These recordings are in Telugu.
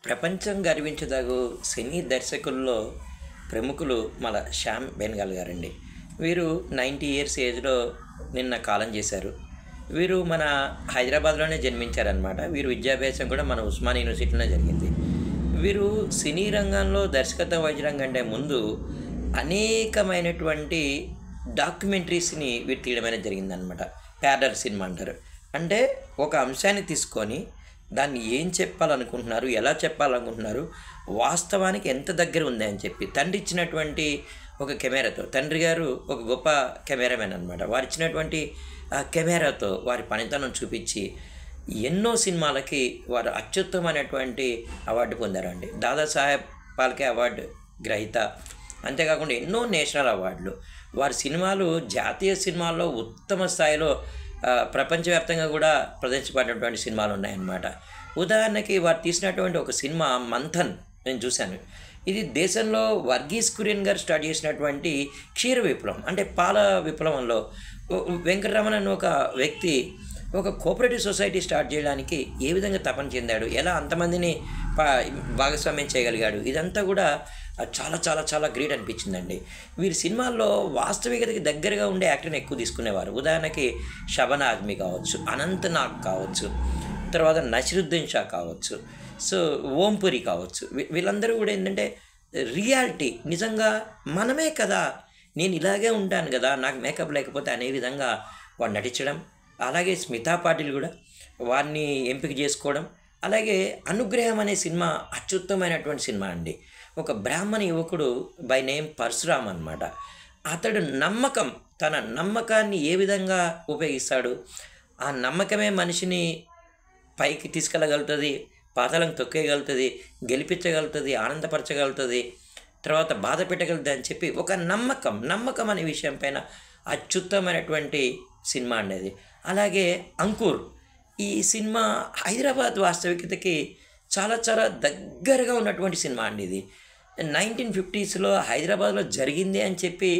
ప్రపంచం గర్వించదగు సినీ దర్శకుల్లో ప్రముఖులు మన శ్యామ్ బెనగల్ గారండి. వీరు 90 ఇయర్స్ ఏజ్‌లో నిన్న కాలం చేశారు. వీరు మన హైదరాబాద్‌లోనే జన్మించారనమాట. వీరు విద్యాభ్యాసం కూడా మన ఉస్మానియా యూనివర్సిటీలోనే జరిగింది. వీరు సినీ రంగంలో దర్శకత్వం వహించడం కంటే ముందు అనేకమైనటువంటి డాక్యుమెంటరీస్‌ని వీరు తీయడం అనేది జరిగిందనమాట. ప్యారలల్ సినిమా అంటారు. అంటే ఒక అంశాన్ని తీసుకొని దాన్ని ఏం చెప్పాలనుకుంటున్నారు, ఎలా చెప్పాలనుకుంటున్నారు, వాస్తవానికి ఎంత దగ్గర ఉంది అని చెప్పి తండ్రి ఇచ్చినటువంటి ఒక కెమెరాతో, తండ్రి గారు ఒక గొప్ప కెమెరామెన్ అనమాట. వారు ఇచ్చినటువంటి ఆ కెమెరాతో వారి పనితనం చూపించి ఎన్నో సినిమాలకి వారు అత్యుత్తమైనటువంటి అవార్డు పొందారండి. దాదాసాహెబ్ ఫాల్కే అవార్డు గ్రహీత. అంతేకాకుండా ఎన్నో నేషనల్ అవార్డులు. వారి సినిమాలు జాతీయ సినిమాల్లో ఉత్తమ స్థాయిలో ప్రపంచవ్యాప్తంగా కూడా ప్రదర్శించబడినటువంటి సినిమాలు ఉన్నాయన్నమాట. ఉదాహరణకి వారు తీసినటువంటి ఒక సినిమా మంథన్ నేను చూశాను. ఇది దేశంలో వర్గీస్ కురియన్ గారు స్టార్ట్ చేసినటువంటి క్షీర విప్లవం, అంటే పాల విప్లవంలో వెంకటరమణ అనే ఒక వ్యక్తి ఒక కోఆపరేటివ్ సొసైటీ స్టార్ట్ చేయడానికి ఏ విధంగా తపన చెందాడు, ఎలా అంతమందిని భాగస్వామ్యం చేయగలిగాడు, ఇదంతా కూడా చాలా చాలా చాలా గ్రేట్ అనిపించిందండి. వీరి సినిమాల్లో వాస్తవికతకి దగ్గరగా ఉండే యాక్టర్ని ఎక్కువ తీసుకునేవారు. ఉదాహరణకి షబన్ ఆజ్మీ కావచ్చు, అనంత్ నాగ్ కావచ్చు, తర్వాత నసిరుద్దీన్ షా కావచ్చు, సో ఓంపురి కావచ్చు. వీళ్ళందరూ కూడా ఏంటంటే రియాలిటీ, నిజంగా మనమే కదా, నేను ఇలాగే ఉంటాను కదా, నాకు మేకప్ లేకపోతే అనే విధంగా వాడు నటించడం. అలాగే స్మితా పాటిల్ కూడా వారిని ఎంపిక చేసుకోవడం. అలాగే అనుగ్రహం అనే సినిమా అత్యుత్తమైనటువంటి సినిమా అండి. ఒక బ్రాహ్మణ యువకుడు బై నేమ్ పరశురామ్ అనమాట. అతడు నమ్మకం, తన నమ్మకాన్ని ఏ విధంగా ఉపయోగిస్తాడు, ఆ నమ్మకమే మనిషిని పైకి తీసుకెళ్ళగలుగుతుంది, పాతాళం తొక్కేయగలుగుతుంది, గెలిపించగలుగుతుంది, ఆనందపరచగలుగుతుంది, తర్వాత బాధ పెట్టగలుగుతుంది అని చెప్పి ఒక నమ్మకం అనే విషయం పైన అత్యుత్తమైనటువంటి సినిమా అండి అది. అలాగే అంకుర్, ఈ సినిమా హైదరాబాద్ వాస్తవికతకి చాలా చాలా దగ్గరగా ఉన్నటువంటి సినిమా అండి. ఇది 1950స్లో హైదరాబాద్లో జరిగింది అని చెప్పి,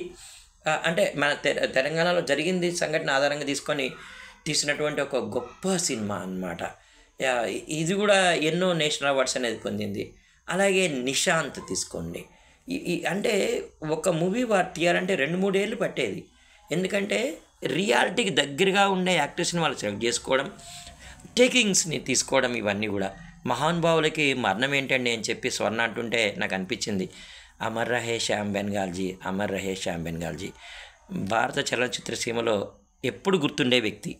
అంటే మన తెలంగాణలో జరిగింది సంఘటన ఆధారంగా తీసుకొని తీసినటువంటి ఒక గొప్ప సినిమా అన్నమాట. ఇది కూడా ఎన్నో నేషనల్ అవార్డ్స్ అనేది పొందింది. అలాగే నిశాంత్ తీసుకోండి. అంటే ఒక మూవీ వారు తీయాలంటే 2-3 ఏళ్ళు పట్టేది. ఎందుకంటే రియాలిటీకి దగ్గరగా ఉండే యాక్టర్స్ని వాళ్ళు సెలెక్ట్ చేసుకోవడం, టేకింగ్స్ని తీసుకోవడం, ఇవన్నీ కూడా. మహానుభావులకి మరణం ఏంటండి అని చెప్పి స్వర్ణ అంటుంటే నాకు అనిపించింది, అమర్ రహే శ్యామ్ బెనగల్జీ, అమర్ రహే శ్యామ్ బెనగల్జీ. భారత చలనచిత్ర సీమలో ఎప్పుడు గుర్తుండే వ్యక్తి.